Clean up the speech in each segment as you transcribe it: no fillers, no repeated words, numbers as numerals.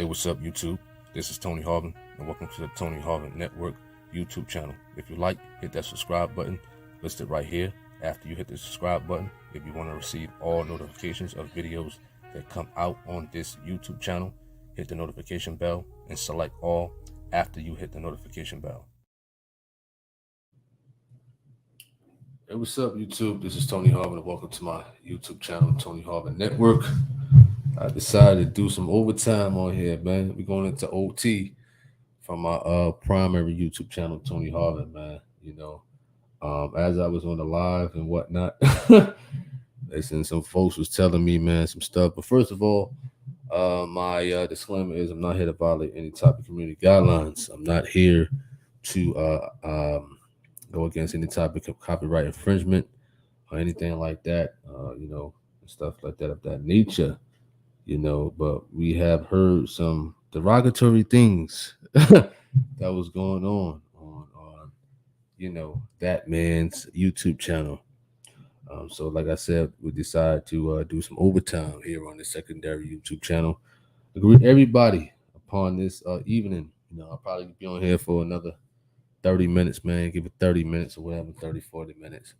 Hey, what's up, YouTube? This is Tony Harvin, and welcome to the Tony Harvin Network YouTube channel. If you like, hit that subscribe button listed right here. After you hit the subscribe button, if you want to receive all notifications of videos that come out on this YouTube channel, hit the notification bell and select all after you hit the notification bell. Hey, what's up, YouTube? This is Tony Harvin, and welcome to my YouTube channel, Tony Harvin Network. I decided to do some overtime on here, man. We're going into OT from my primary YouTube channel, Tony Harvin, man. As I was on the live and whatnot, listen, some folks was telling me, man, some stuff. But first of all, my disclaimer is I'm not here to violate any type of community guidelines. I'm not here to go against any type of copyright infringement or anything like that. Stuff like that of that nature. But we have heard some derogatory things that was going on that man's YouTube channel. So like I said, we decided to do some overtime here on the secondary YouTube channel. Agree everybody upon this evening. I'll probably be on here for another 30 minutes, man. Give it 30 minutes or whatever, 30, 40 minutes.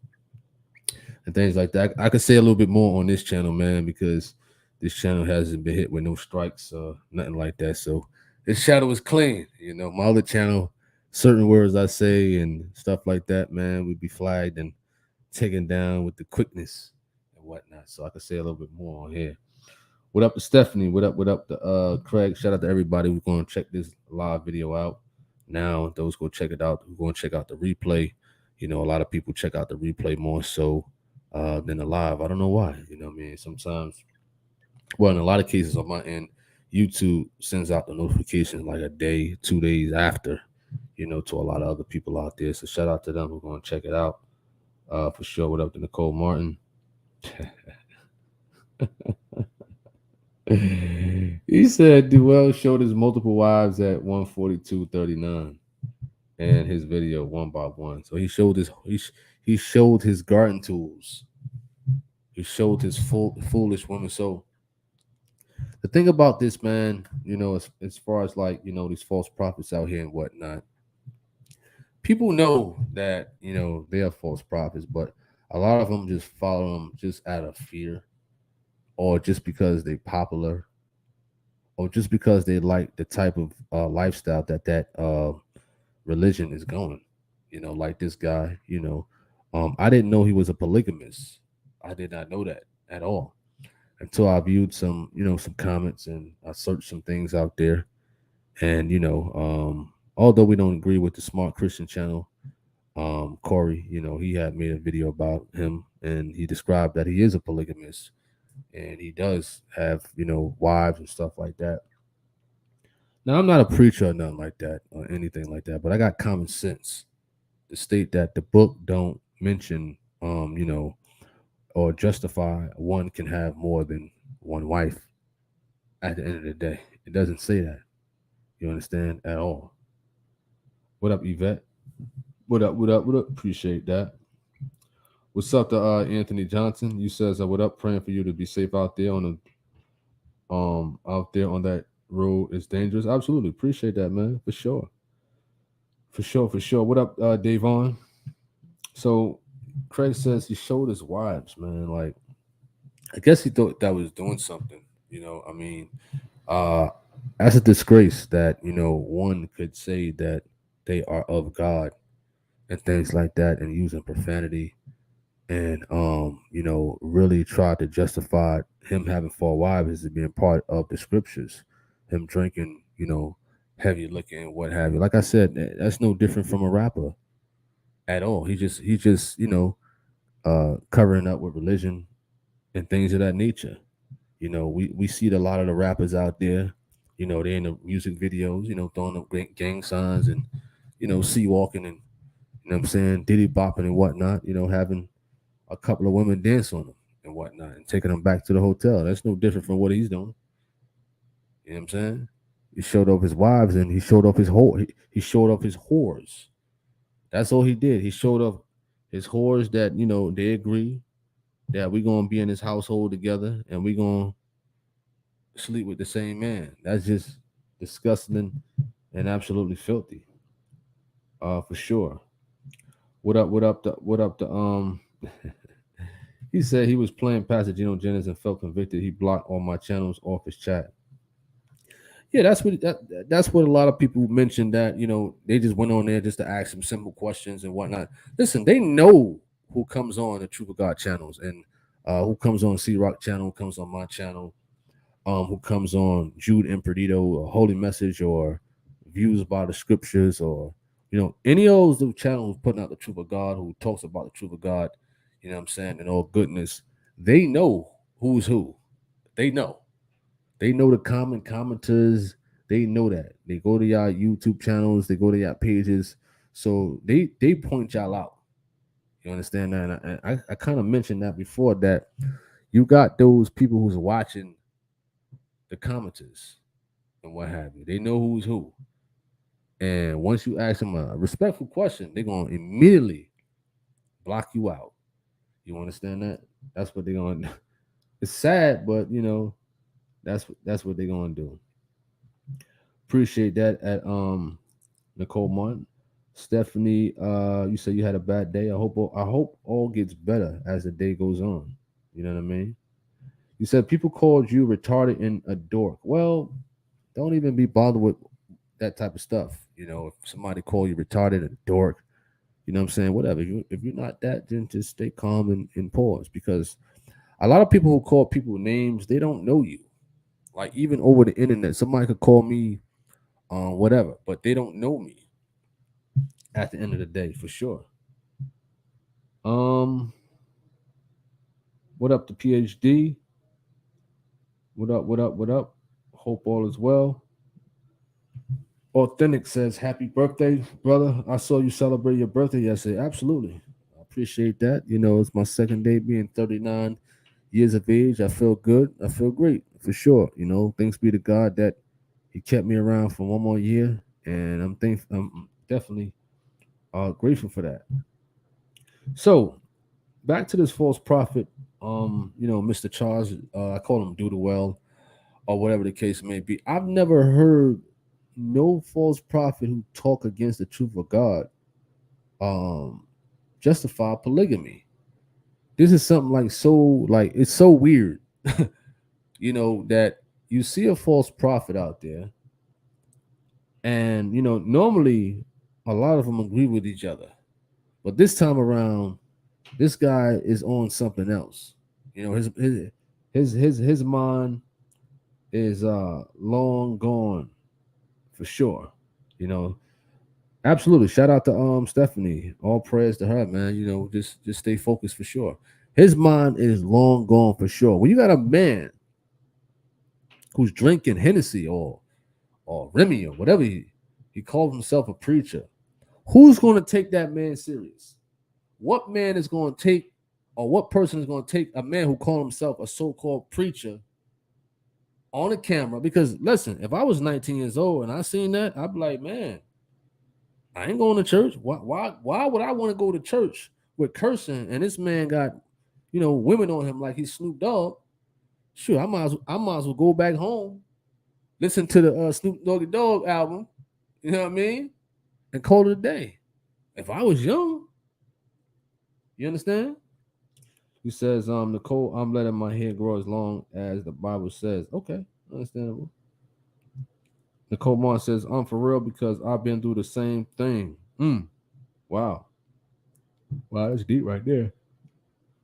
And things like that. I could say a little bit more on this channel, man, because this channel hasn't been hit with no strikes or nothing like that. So this channel is clean. My other channel, certain words I say and stuff like that, man, would be flagged and taken down with the quickness and whatnot. So I could say a little bit more on here. What up to Stephanie? What up to Craig? Shout out to everybody who's going to check this live video out. Now, those go check it out. We're going to check out the replay. A lot of people check out the replay more so than the live. I don't know why. Sometimes, well, in a lot of cases on my end, YouTube sends out the notifications like a day, 2 days after, to a lot of other people out there. So shout out to them. We're going to check it out for sure. What up to Nicole Martin? He said Dowell showed his multiple wives at 142.39 and his video one by one. So he showed he showed his garden tools. He showed his foolish women. So the thing about this, man, as far as like, these false prophets out here and whatnot, people know that, they are false prophets, but a lot of them just follow them just out of fear or just because they're popular or just because they like the type of lifestyle that religion is going, like this guy, I didn't know he was a polygamist. I did not know that at all until I viewed some, some comments and I searched some things out there. And, although we don't agree with the Smart Christian channel, Corey, he had made a video about him and he described that he is a polygamist and he does have, wives and stuff like that. Now, I'm not a preacher or nothing like that or anything like that, but I got common sense to state that the book don't mention, or justify one can have more than one wife at the end of the day. It doesn't say that. You understand at all. What up, Yvette? What up? What up? What up? Appreciate that. What's up to Anthony Johnson? You says what up? Praying for you to be safe out there on the out there on that road. It's dangerous. Absolutely. Appreciate that, man. For sure. For sure, for sure. What up, Davon? So Craig says he showed his wives, man. Like, I guess he thought that was doing something. That's a disgrace that one could say that they are of God and things like that, and using profanity, and really try to justify him having four wives as being part of the scriptures, him drinking, heavy liquor and what have you. Like I said, that's no different from a rapper at all. He just covering up with religion and things of that nature. We see a lot of the rappers out there, they're in the music videos, throwing up gang signs and, sea walking and, what I'm saying, diddy bopping and whatnot, having a couple of women dance on them and whatnot and taking them back to the hotel. That's no different from what he's doing. You know what I'm saying? He showed off his wives and he showed off his he showed off his whores. That's all he did. He showed off his whores that, they agree that we're gonna be in this household together and we're gonna sleep with the same man. That's just disgusting, and absolutely filthy. For sure. What up? What up? What up? He said he was playing Pastor Geno Jennings and felt convicted. He blocked all my channels off his chat. Yeah, that's what a lot of people mentioned, that they just went on there just to ask some simple questions and whatnot. Listen, they know who comes on the Truth of God channels, and who comes on C Rock channel, who comes on my channel, who comes on Jude and Perdido, or Holy Message, or Views by the Scriptures, or any of those channels putting out the Truth of God, who talks about the Truth of God, what I'm saying, and all goodness. They know who's who. They know. They know the common commenters. They know that. They go to y'all YouTube channels. They go to y'all pages. So they point y'all out. You understand that? And I kind of mentioned that before, that you got those people who's watching the commenters and what have you. They know who's who. And once you ask them a respectful question, they're going to immediately block you out. You understand that? That's what they're going to do. It's sad, but, that's what they're going to do. Appreciate that at Nicole Martin. Stephanie, you said you had a bad day. I hope all gets better as the day goes on. You know what I mean? You said people called you retarded and a dork. Well, don't even be bothered with that type of stuff. If somebody call you retarded and a dork, you know what I'm saying? Whatever. If you're not that, then just stay calm and pause, because a lot of people who call people names, they don't know you. Like, even over the internet, somebody could call me whatever, but they don't know me at the end of the day, for sure. Um, what up, the PhD? What up? What up? What up? Hope all is well. Authentic says, "Happy birthday, brother! I saw you celebrate your birthday yesterday. Absolutely, I appreciate that. It's my second day being 39 years of age. I feel good. I feel great, for sure. Thanks be to God that He kept me around for one more year, and I'm definitely grateful for that. So, back to this false prophet, Mr. Charles, I call him Do the Well, or whatever the case may be. I've never heard no false prophet who talk against the truth of God justify polygamy. This is something like it's so weird, that you see a false prophet out there, and normally a lot of them agree with each other, but this time around, this guy is on something else. His mind is long gone, for sure. You know, absolutely. Shout out to Stephanie. All prayers to her, man. Just stay focused, for sure. His mind is long gone, for sure. When you got a man who's drinking Hennessy or Remy or whatever, he calls himself a preacher, who's going to take that man serious? What man is going to take, or what person is going to take a man who calls himself a so-called preacher on a camera? Because listen, if I was 19 years old and I seen that, I'd be like, man, I ain't going to church. Why would I want to go to church with cursing, and this man got, women on him like he's Snoop Dogg? Sure, I might as well go back home, listen to the Snoop Doggy Dogg album, you know what I mean, and call it a day. If I was young, you understand? He says, Nicole, I'm letting my hair grow as long as the Bible says. Okay, understandable. Nicole Martin says, I'm for real because I've been through the same thing. Wow. Wow, that's deep right there.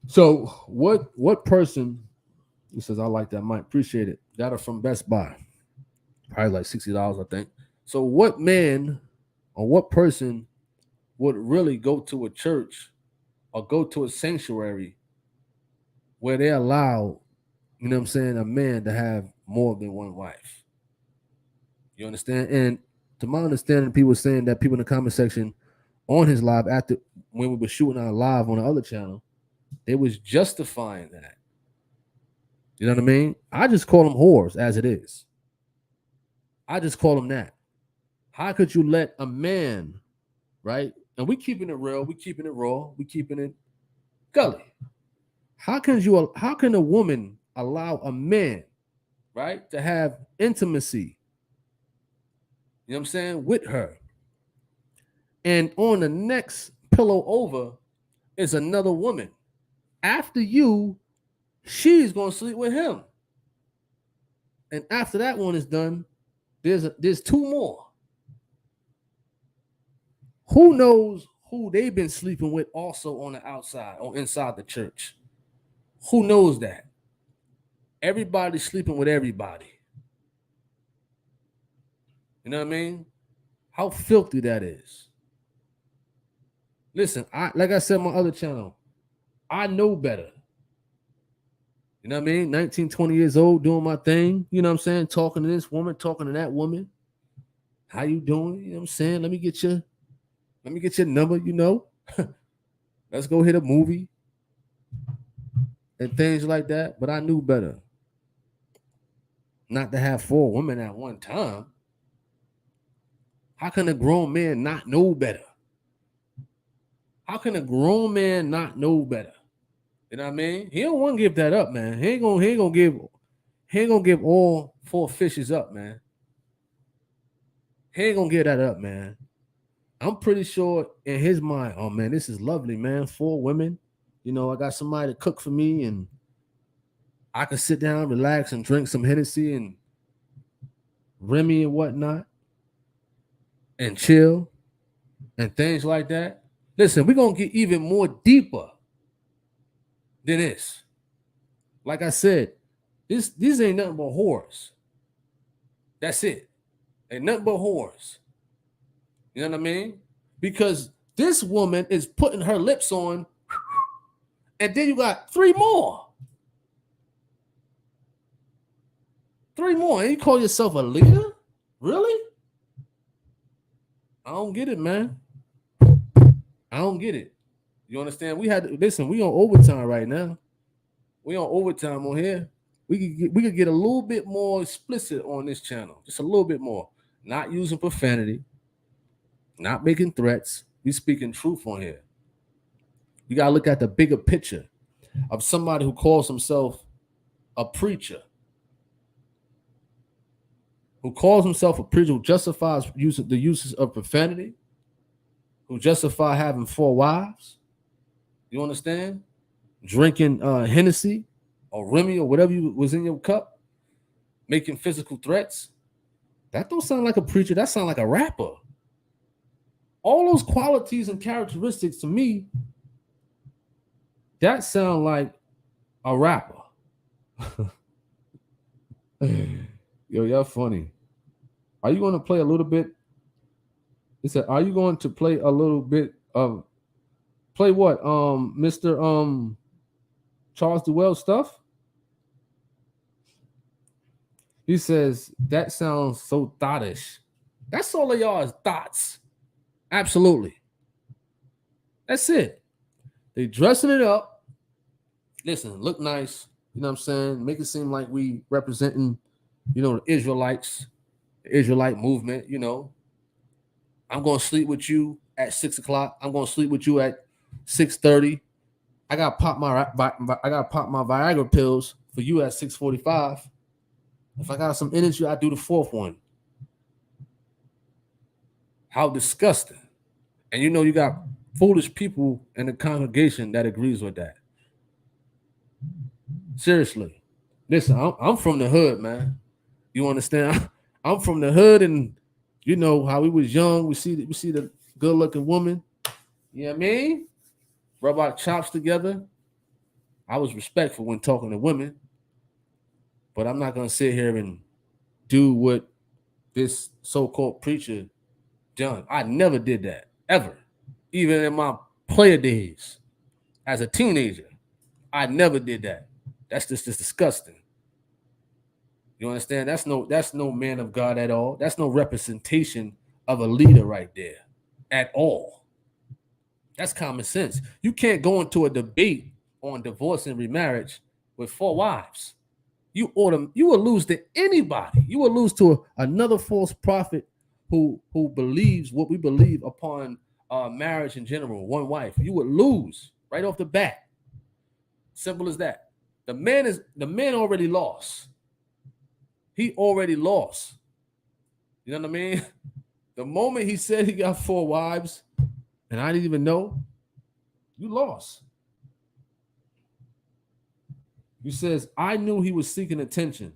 So what person, he says, I like that mic, appreciate it. Got it from Best Buy. Probably like $60, I think. So what man or what person would really go to a church or go to a sanctuary where they allow, a man to have more than one wife? You understand? And to my understanding, people saying that people in the comment section on his live, after when we were shooting our live on the other channel, they was justifying that. You know what I mean? I just call them whores as it is. I just call them that. How could you let a man, right? And we keeping it real, we keeping it raw, we keeping it gully. How can a woman allow a man, right, to have intimacy You know what I'm saying? With her. And on the next pillow over is another woman. After you, she's gonna sleep with him. And after that one is done, there's two more. Who knows who they've been sleeping with also on the outside or inside the church? Who knows that? Everybody's sleeping with everybody. You know what I mean? How filthy that is. Listen, like I said on my other channel, I know better. You know what I mean? 19, 20 years old, doing my thing. You know what I'm saying? Talking to this woman, talking to that woman. How you doing? You know what I'm saying? Let me get your number, you know. Let's go hit a movie and things like that. But I knew better. Not to have 4 women at one time. How can a grown man not know better? How can a grown man not know better? You know what I mean? He don't want to give that up, man. He ain't gonna give all 4 fishes up, man. He ain't gonna give that up, man. I'm pretty sure in his mind, oh man, this is lovely, man. 4 women. You know, I got somebody to cook for me, and I can sit down, relax, and drink some Hennessy and Remy and whatnot, and chill, and things like that. Listen, we're gonna get even more deeper than this. Like I said, these ain't nothing but whores. That's it. Ain't nothing but whores. You know what I mean? Because this woman is putting her lips on, and then you got 3 more. 3 more. And you call yourself a leader? Really? I don't get it, man. I don't get it. You understand? We on overtime right now. We on overtime on here. We could get a little bit more explicit on this channel. Just a little bit more. Not using profanity. Not making threats. We speaking truth on here. You gotta look at the bigger picture of somebody who calls himself a preacher. Who calls himself a preacher, who justifies the uses of profanity, who justify having 4 wives. You understand? Drinking Hennessy or Remy or whatever was in your cup, making physical threats. That don't sound like a preacher. That sound like a rapper. All those qualities and characteristics to me, that sound like a rapper. Yo, y'all funny. Are you going to play a little bit? He said, are you going to play a little bit of play what? Mr. Charles Dowell stuff? He says, that sounds so thottish. That's all of y'all is thoughts. Absolutely. That's it. They dressing it up. Listen, look nice. You know what I'm saying? Make it seem like we representing, you know, the Israelites, the Israelite movement, you know. I'm going to sleep with you at 6 o'clock. I'm going to sleep with you at 6:30. I got to pop my Viagra pills for you at 6:45. If I got some energy, I do the 4th one. How disgusting. And you know you got foolish people in the congregation that agrees with that. Seriously. Listen, I'm from the hood, man. You understand? I'm from the hood, and you know how we was young. We see the good-looking woman. You know what I mean? Rub our chops together. I was respectful when talking to women, but I'm not gonna sit here and do what this so-called preacher done. I never did that ever, even in my player days as a teenager. I never did that. That's just disgusting. You understand? That's no man of God at all. That's no representation of a leader right there at all. That's common sense. You can't go into a debate on divorce and remarriage with 4 wives. You will lose to anybody. You will lose to another false prophet who believes what we believe upon marriage in general, 1 wife. You would lose right off the bat. Simple as that. The man already lost. He already lost. You know what I mean? The moment he said he got 4 wives, and I didn't even know, you lost. He says, I knew he was seeking attention.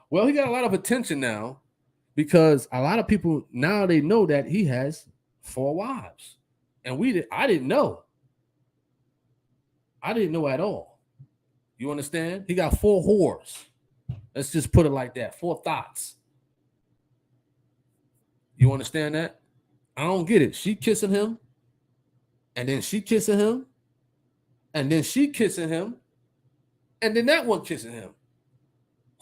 Well, he got a lot of attention now because a lot of people now they know that he has 4 wives. And I didn't know. I didn't know at all. You understand? He got 4 whores. Let's just put it like that. 4 thoughts. You understand that? I don't get it. She kissing him, and then she kissing him, and then she kissing him, and then that one kissing him.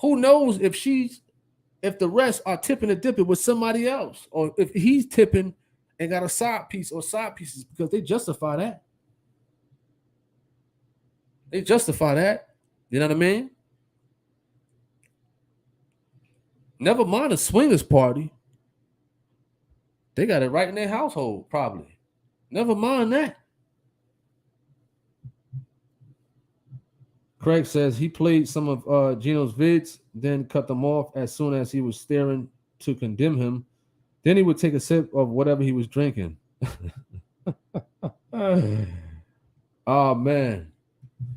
Who knows if the rest are tipping and dipping with somebody else, or if he's tipping and got a side piece or side pieces, because they justify that. They justify that. You know what I mean? Never mind a swingers party. They got it right in their household, probably. Never mind that. Craig says he played some of Gino's vids, then cut them off as soon as he was staring to condemn him. Then he would take a sip of whatever he was drinking. Oh, man.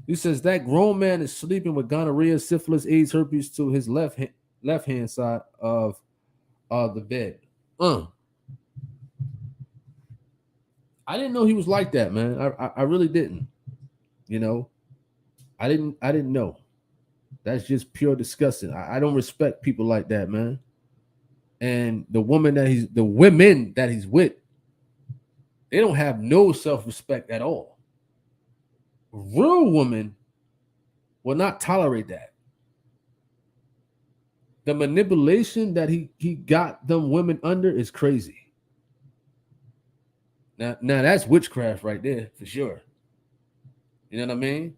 He says that grown man is sleeping with gonorrhea, syphilis, AIDS, herpes to his left hand side of the bed. I didn't know he was like that, man. I really didn't. You know, I didn't know. That's just pure disgusting. I don't respect people like that, man. And the women that he's with, they don't have no self-respect at all. Real women will not tolerate that. The manipulation that he got them women under is crazy. Now that's witchcraft right there for sure. You know what I mean?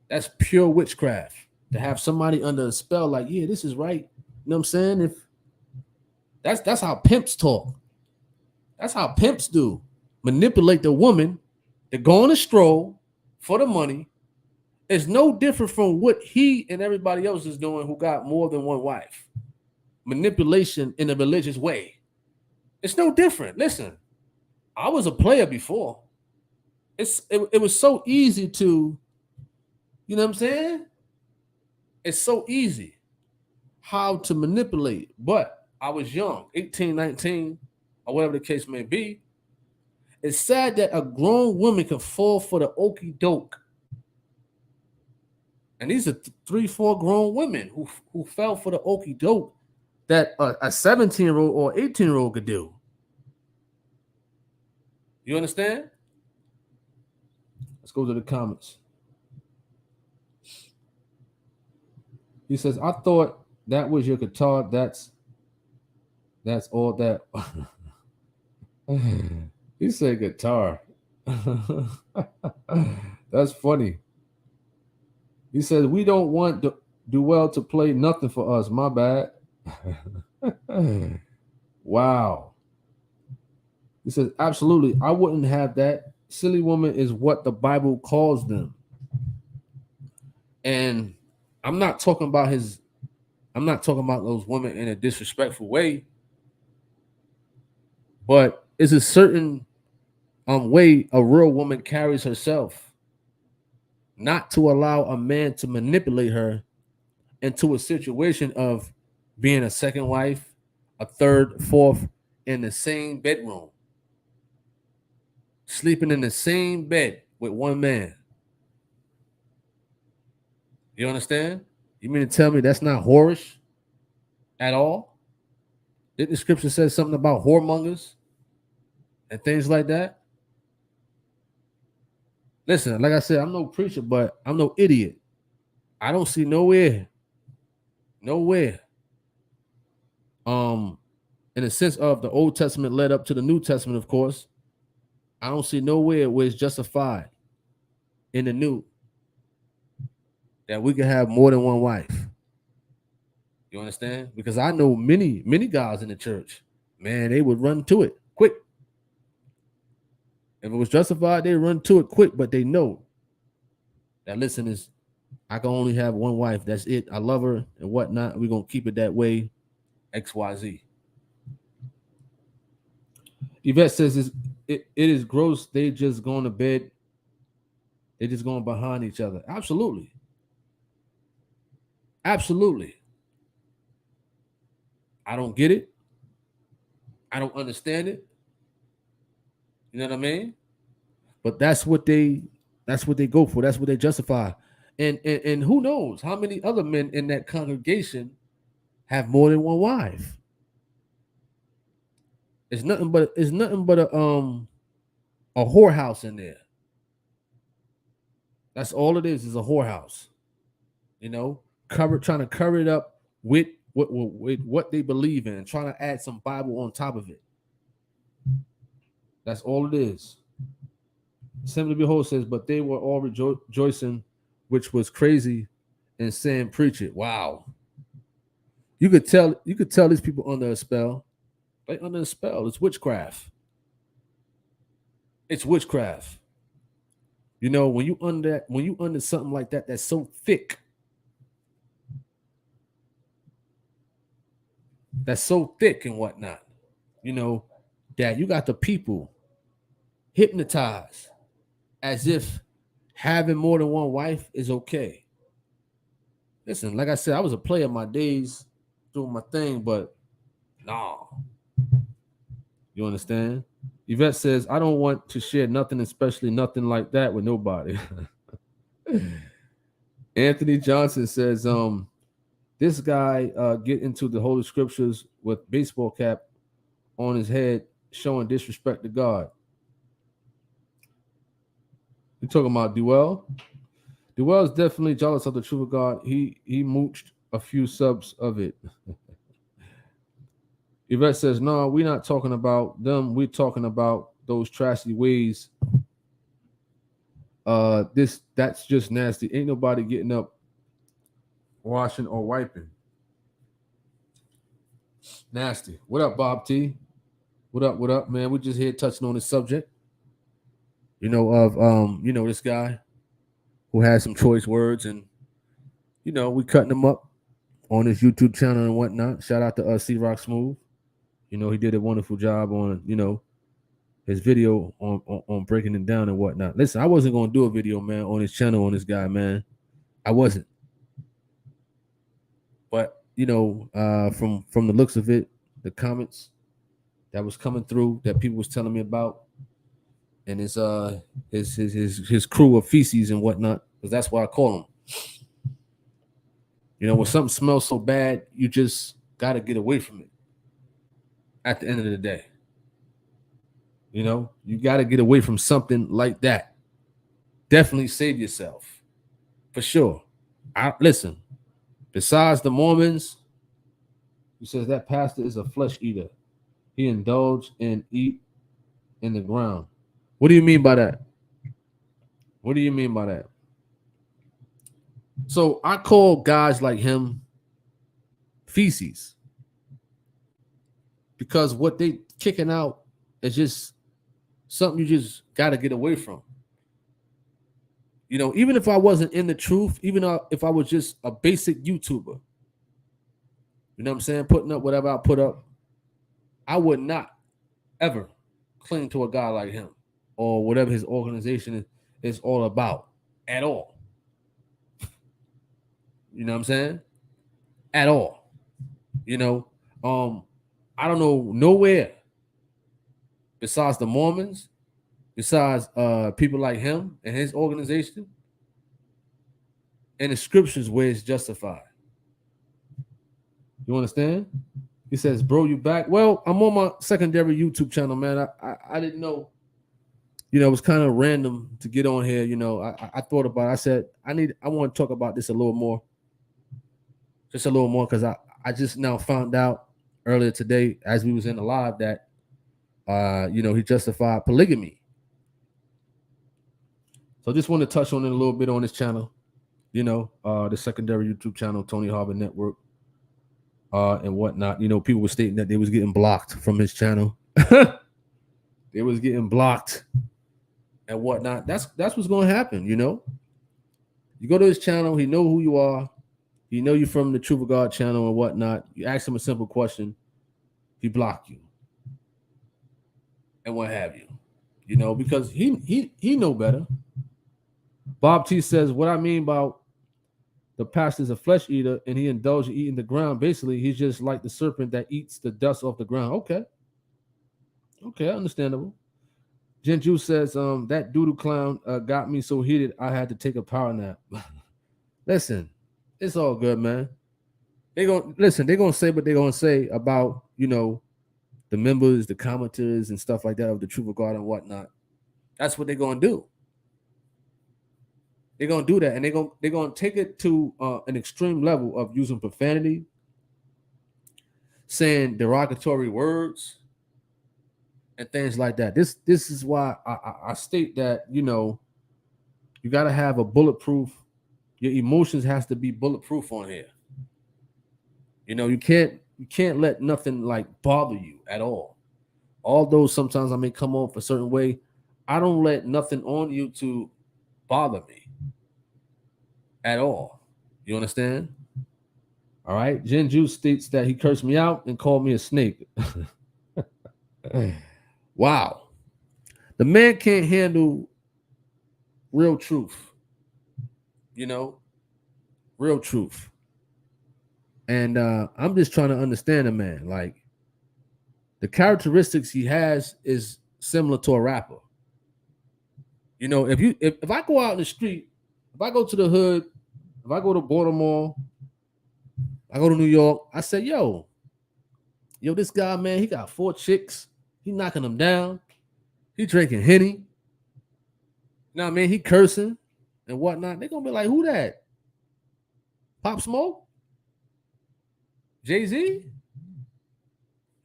That's pure witchcraft. To have somebody under a spell like, yeah, this is right. You know what I'm saying? If that's how pimps talk. That's how pimps do. Manipulate the woman to go on a stroll for the money. It's no different from what he and everybody else is doing who got more than one wife. Manipulation in a religious way. It's no different. Listen, I was a player before. It was so easy to, you know what I'm saying? It's so easy how to manipulate. But I was young, 18, 19, or whatever the case may be. It's sad that a grown woman can fall for the okie doke. And these are 3-4 grown women who fell for the okie doke that a 17-year-old or 18-year-old could do. You understand? Let's go to the comments. He says, I thought that was your guitar. That's all that. He said guitar. That's funny. He says, we don't want Dowell to play nothing for us. My bad. Wow. He says, absolutely. I wouldn't have that. Silly woman is what the Bible calls them. And I'm not talking about those women in a disrespectful way. But it's a certain way a real woman carries herself. Not to allow a man to manipulate her into a situation of being a second wife, a third, fourth, in the same bedroom. Sleeping in the same bed with one man. You understand? You mean to tell me that's not whorish at all? Didn't the scripture say something about whoremongers and things like that? Listen, like I said, I'm no preacher, but I'm no idiot. I don't see nowhere. In the sense of the Old Testament led up to the New Testament, of course, I don't see nowhere where it's justified in the New that we can have more than one wife. You understand? Because I know many guys in the church, man, they would run to it quick. If it was justified, they run to it quick, but they know that, listen, I can only have one wife. That's it. I love her and whatnot. We're going to keep it that way. XYZ. Yvette says it is gross. They just going to bed. They just going behind each other. Absolutely. Absolutely. I don't get it. I don't understand it. You know what I mean? But that's what they go for. That's what they justify. And who knows how many other men in that congregation have more than one wife? It's nothing but a whorehouse in there. That's all it is a whorehouse. You know, trying to cover it up with what they believe in, trying to add some Bible on top of it. That's all it is. Simply Behold says, but they were all rejoicing, which was crazy, and saying, preach it. Wow. You could tell these people under a spell. Like under a spell. It's witchcraft. It's witchcraft. You know, when you under something like that that's so thick, and whatnot, you know, that you got the people hypnotized as if having more than one wife is okay. Listen, like I said, I was a player in my days doing my thing, but nah. You understand? Yvette says, I don't want to share nothing, especially nothing like that with nobody. Anthony Johnson says, this guy get into the Holy Scriptures with baseball cap on his head, showing disrespect to God. You talking about Dowell? Dowell is definitely jealous of the truth of God. He mooched a few subs of it. Yvette says, no, we're not talking about them. We're talking about those trashy ways. That's just nasty. Ain't nobody getting up, washing or wiping. Nasty. What up, Bob T? What up, man? We just here touching on this subject. You know, of this guy who has some choice words, and we cutting him up on his YouTube channel and whatnot. Shout out to C Rock Smooth. He did a wonderful job on his video on breaking it down and whatnot. Listen, I wasn't gonna do a video, man, on his channel on this guy, man. I wasn't. But from the looks of it, the comments that was coming through that people was telling me about, and his crew of Feces and whatnot, because that's what I call them. When something smells so bad, you just gotta get away from it. At the end of the day, you gotta get away from something like that. Definitely save yourself, for sure. Listen. Besides the Mormons, he says that pastor is a flesh eater. He indulged and eat in the ground. What do you mean by that? What do you mean by that? So I call guys like him feces, because what they kicking out is just something you just got to get away from. Even if I wasn't in the truth, even if I was just a basic YouTuber, you know what I'm saying, putting up whatever I put up, I would not ever cling to a guy like him or whatever his organization is all about at all. You know what I'm saying? At all. I don't know nowhere besides the Mormons, besides people like him and his organization, and the scriptures where it's justified. You understand? He says, bro, you back? Well, I'm on my secondary YouTube channel, man. I didn't know. It was kind of random to get on here. I thought about it. I said, I want to talk about this a little more. Just a little more, because I just now found out earlier today, as we was in the live, that he justified polygamy. So I just want to touch on it a little bit on this channel, the secondary YouTube channel, Tony Harvin Network, and whatnot. People were stating that they was getting blocked from his channel. They was getting blocked and whatnot. That's what's going to happen, You go to his channel, he know who you are. He know you from the Truth of God channel and whatnot. You ask him a simple question, he block you. and what have you. You know, because he know better. Bob T says, what I mean about the pastor's a flesh eater and he indulged in eating the ground. Basically, he's just like the serpent that eats the dust off the ground. Okay, understandable. Jen says, that doodle clown got me so heated I had to take a power nap. Listen, it's all good, man. They're gonna say what they're gonna say about, you know, the members, the commenters, and stuff like that of the Truth of God and whatnot. That's what they're gonna do. They're gonna do that, and they're gonna take it to an extreme level of using profanity, saying derogatory words, and things like that. This is why I state that, you know, you got to have a bulletproof. Your emotions has to be bulletproof on here. You know, you can't let nothing like bother you at all. Although sometimes I may come off a certain way, I don't let nothing on you to bother me at all. You understand? All right. Jen Juice states that he cursed me out and called me a snake. Wow. The man can't handle real truth. You know, real truth. And I'm just trying to understand a man. Like, the characteristics he has is similar to a rapper. You know, if I go out in the street, if I go to the hood, if I go to Baltimore, I go to New York, I say, yo, this guy, man, he got 4 chicks. He knocking them down. He drinking Henny. You know what I mean? He cursing and whatnot. They're going to be like, who that? Pop Smoke? Jay-Z?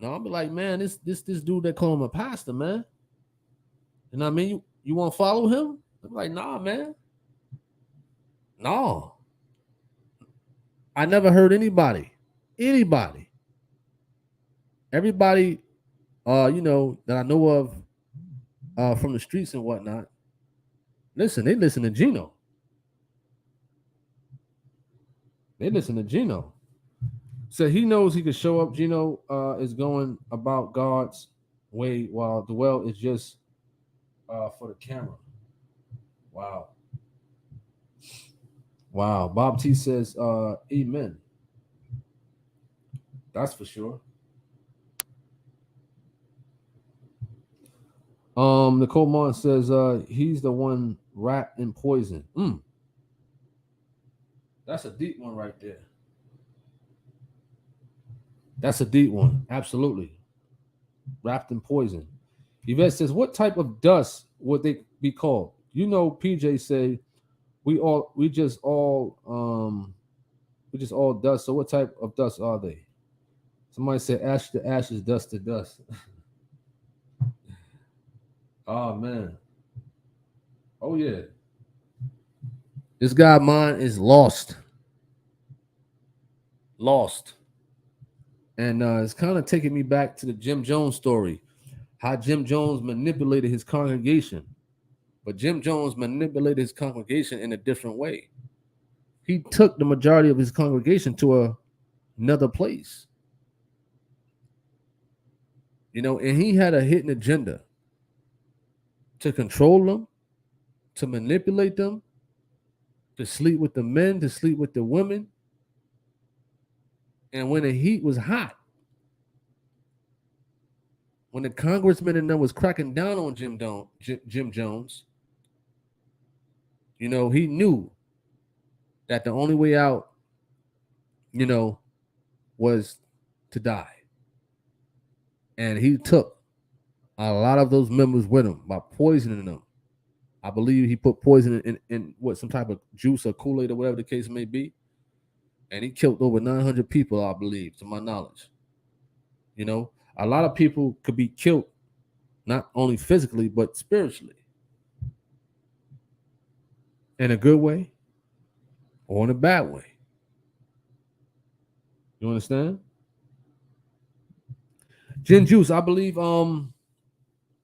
No, I'll be like, man, this dude that call him a pastor, man. You know what I mean? You want to follow him? I'm like, nah, man. No. I never heard anybody, everybody, you know, that I know of from the streets and whatnot. Listen, they listen to Gino. So he knows he can show up. Gino is going about God's way while Dwell is just for the camera. Wow. Wow. Bob T says, amen. That's for sure. Nicole Martin says, he's the one wrapped in poison. That's a deep one right there. That's a deep one. Absolutely. Wrapped in poison. Yvette says, what type of dust would they be called? You know, PJ say we just all dust. So what type of dust are they? Somebody said ash to ashes, dust to dust. Oh man. Oh yeah. This guy of mine is lost. And it's kind of taking me back to the Jim Jones story. How Jim Jones manipulated his congregation. But Jim Jones manipulated his congregation in a different way. He took the majority of his congregation to another place. You know, and he had a hidden agenda to control them, to manipulate them, to sleep with the men, to sleep with the women. And when the heat was hot, when the congressman and them was cracking down on Jim Jones, you know, he knew that the only way out, you know, was to die. And he took a lot of those members with him by poisoning them. I believe he put poison in what, some type of juice or Kool-Aid or whatever the case may be. And he killed over 900 people, I believe, to my knowledge. You know, a lot of people could be killed, not only physically, but spiritually. In a good way or in a bad way. You understand? Gin Juice, I believe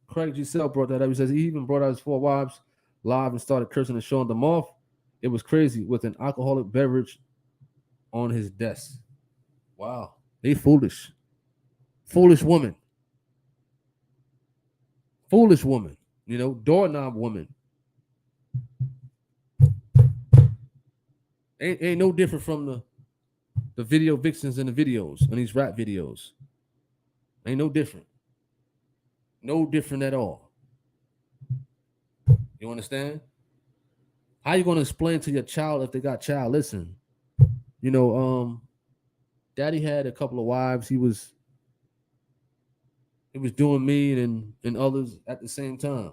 Craig Giselle brought that up. He says he even brought out his 4 wives live and started cursing and showing them off. It was crazy with an alcoholic beverage on his desk. Wow. They foolish. Foolish woman. Foolish woman, doorknob woman. Ain't no different from the video vixens in the videos, on these rap videos. Ain't no different. No different at all. You understand? How you gonna explain to your child if they got child? Listen, daddy had a couple of wives. He was doing me and others at the same time.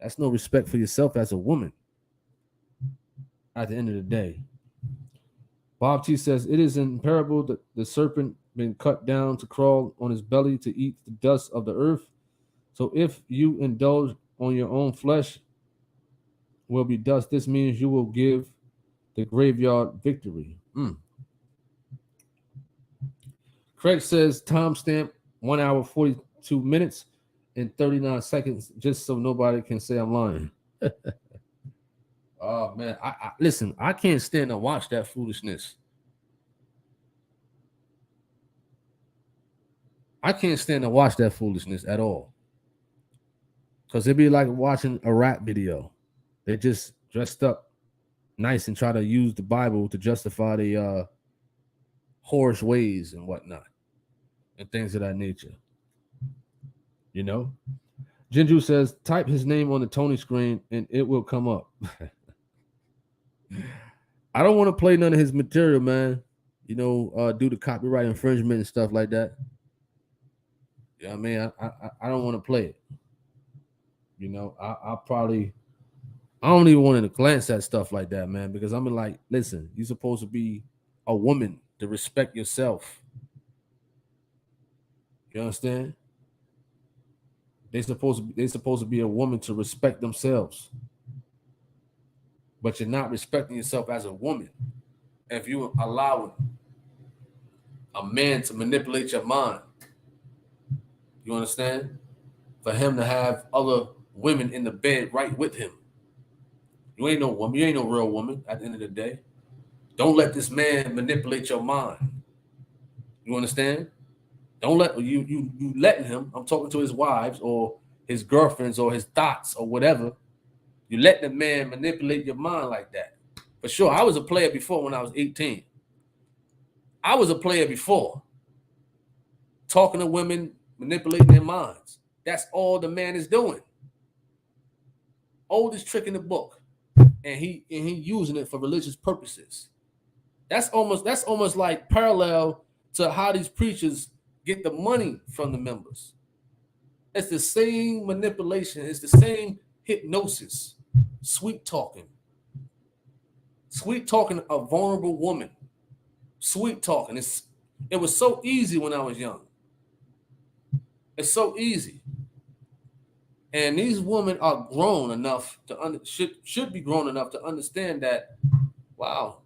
That's no respect for yourself as a woman. At the end of the day, Bob T says it is in parable that the serpent been cut down to crawl on his belly to eat the dust of the earth. So if you indulge on your own flesh, will be dust. This means you will give the graveyard victory. Craig says timestamp 1 hour 42 minutes and 39 seconds, just so nobody can say I'm lying. Oh man, I listen. I can't stand to watch that foolishness. I can't stand to watch that foolishness at all. Because it'd be like watching a rap video. They just dressed up nice and try to use the Bible to justify the whorish ways and whatnot and things of that nature. Jinju says, type his name on the Tony screen and it will come up. I don't want to play none of his material, man. Due to copyright infringement and stuff like that. You know what I mean? I don't want to play it. I don't even want to glance at stuff like that, man, because I'm like, listen, you're supposed to be a woman to respect yourself. You understand? They're supposed to be a woman to respect themselves. But you're not respecting yourself as a woman. If you allow a man to manipulate your mind, you understand? For him to have other women in the bed right with him. You ain't no woman. You ain't no real woman at the end of the day. Don't let this man manipulate your mind. You understand? Don't let you letting him. I'm talking to his wives or his girlfriends or his thoughts or whatever. You let the man manipulate your mind like that. For sure, I was a player before when I was 18. I was a player before. Talking to women, manipulating their minds. That's all the man is doing. Oldest trick in the book. And he using it for religious purposes. That's almost like parallel to how these preachers get the money from the members. It's the same manipulation. It's the same hypnosis. Sweet talking a vulnerable woman. Sweet talking. It was so easy when I was young. It's so easy. And these women are grown enough to should be grown enough to understand that, wow,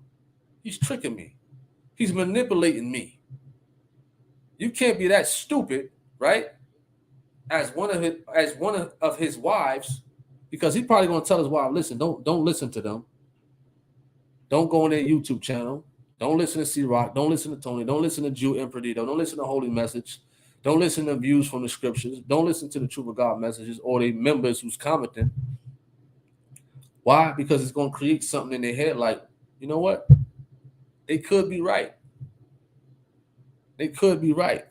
he's tricking me. He's manipulating me. You can't be that stupid, right? As one of his wives, because he's probably going to tell his wife, listen, don't listen to them. Don't go on their YouTube channel. Don't listen to C-Rock. Don't listen to Tony. Don't listen to Jew Imperdito. Don't listen to Holy Message. Don't listen to views from the scriptures. Don't listen to the Truth of God messages or the members who's commenting. Why? Because it's going to create something in their head like, you know what? They could be right. They could be right.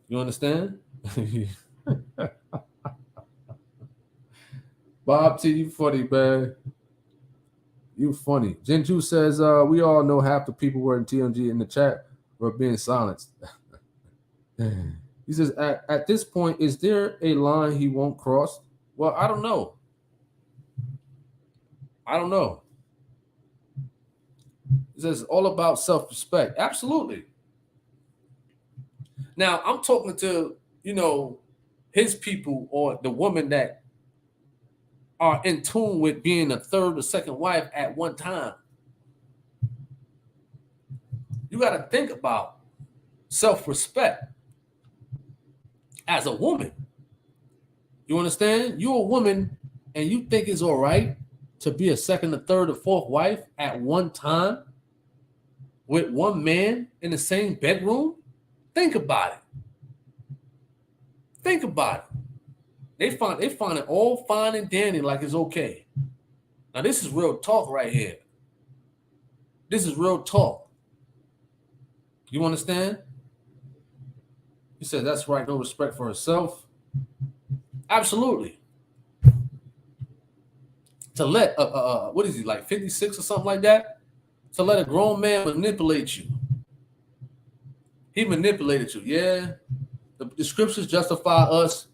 You understand? Bob T, you funny, man. You funny. Jinju says, we all know half the people were in TMG in the chat were being silenced. He says, at this point, is there a line he won't cross? Well, I don't know. He says, all about self-respect. Absolutely. Now, I'm talking to, his people or the woman that are in tune with being a third or second wife at one time. You got to think about self-respect as a woman. You understand? You're a woman and you think it's all right to be a second, or third, or fourth wife at one time with one man in the same bedroom? Think about it. Think about it. They find it all fine and dandy, like it's okay. Now this is real talk right here. This is real talk. You understand? He said that's right. No respect for herself. Absolutely. To let what is he, like 56 or something like that? To let a grown man manipulate you. He manipulated you. Yeah. The scriptures justify us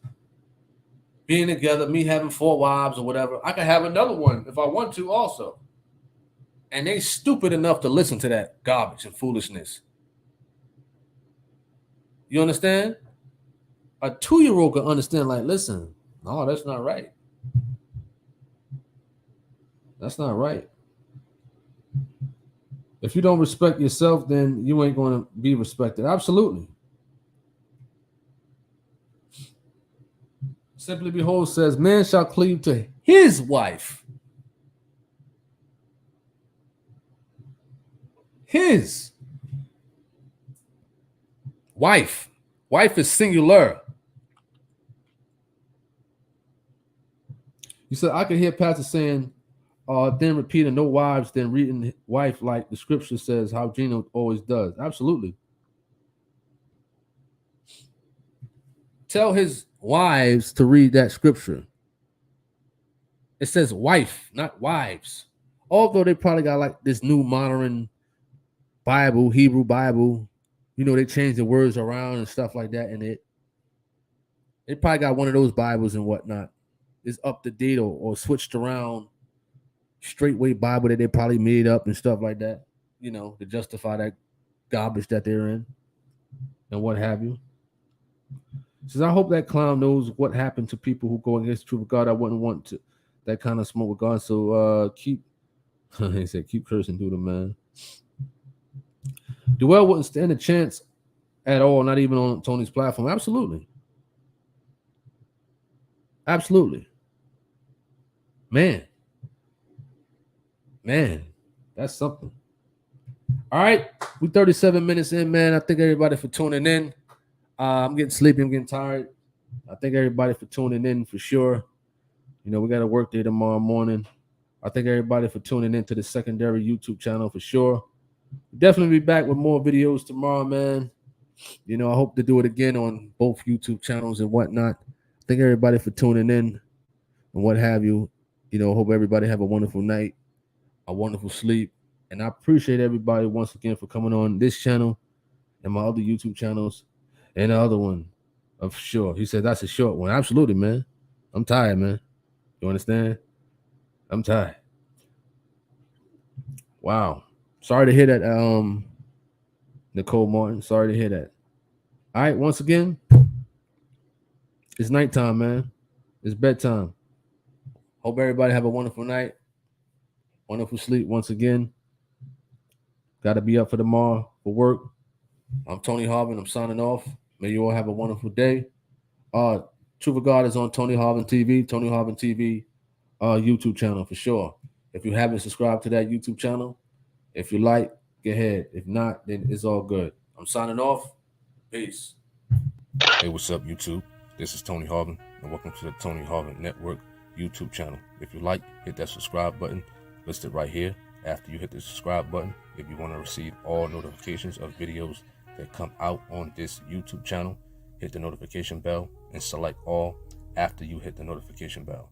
being together, me having 4 wives or whatever. I can have another one if I want to also. And they stupid enough to listen to that garbage and foolishness. You understand? A 2-year-old can understand, like, listen, no, that's not right. That's not right. If you don't respect yourself, then you ain't going to be respected. Absolutely. Simply Behold says, man shall cleave to his wife. His wife. Wife is singular. You said, I could hear Pastor saying, then repeating no wives, then reading wife like the scripture says, how Gina always does. Absolutely. Tell his wives to read that scripture. It says wife, not wives. Although they probably got like this new modern Bible, Hebrew Bible. You know, they change the words around and stuff like that. And they probably got one of those Bibles and whatnot. It's up to date or switched around. Straightway Bible that they probably made up and stuff like that. You know, to justify that garbage that they're in and what have you. Says, I hope that clown knows what happened to people who go against the truth of God. I wouldn't want to that kind of smoke with God. So keep he said, keep cursing through the man. Dowell wouldn't stand a chance at all, not even on Tony's platform. Absolutely. Absolutely. Man, that's something. All right, we 37 minutes in, man. I thank everybody for tuning in. I'm getting sleepy. I'm getting tired. I thank everybody for tuning in for sure. You know, we got a work day tomorrow morning. I thank everybody for tuning in to the secondary YouTube channel for sure. Definitely be back with more videos tomorrow, man. You know, I hope to do it again on both YouTube channels and whatnot. Thank everybody for tuning in and what have you. You know, hope everybody have a wonderful night, a wonderful sleep. And I appreciate everybody once again for coming on this channel and my other YouTube channels and the other one, of sure. He said that's a short one. Absolutely, man. I'm tired, man. You understand? I'm tired. Wow. Sorry to hear that, Nicole Martin. Sorry to hear that. All right, once again, it's nighttime, man. It's bedtime. Hope everybody have a wonderful night. Wonderful sleep once again. Got to be up for tomorrow for work. I'm Tony Harvin. I'm signing off. May you all have a wonderful day. Truth of God is on Tony Harvin TV. Tony Harvin TV YouTube channel for sure. If you haven't subscribed to that YouTube channel, if you like, go ahead. If not, then it's all good. I'm signing off. Peace. Hey, what's up, YouTube? This is Tony Harvin, and welcome to the Tony Harvin Network YouTube channel. If you like, hit that subscribe button listed right here. After you hit the subscribe button, if you want to receive all notifications of videos that come out on this YouTube channel, hit the notification bell and select all after you hit the notification bell.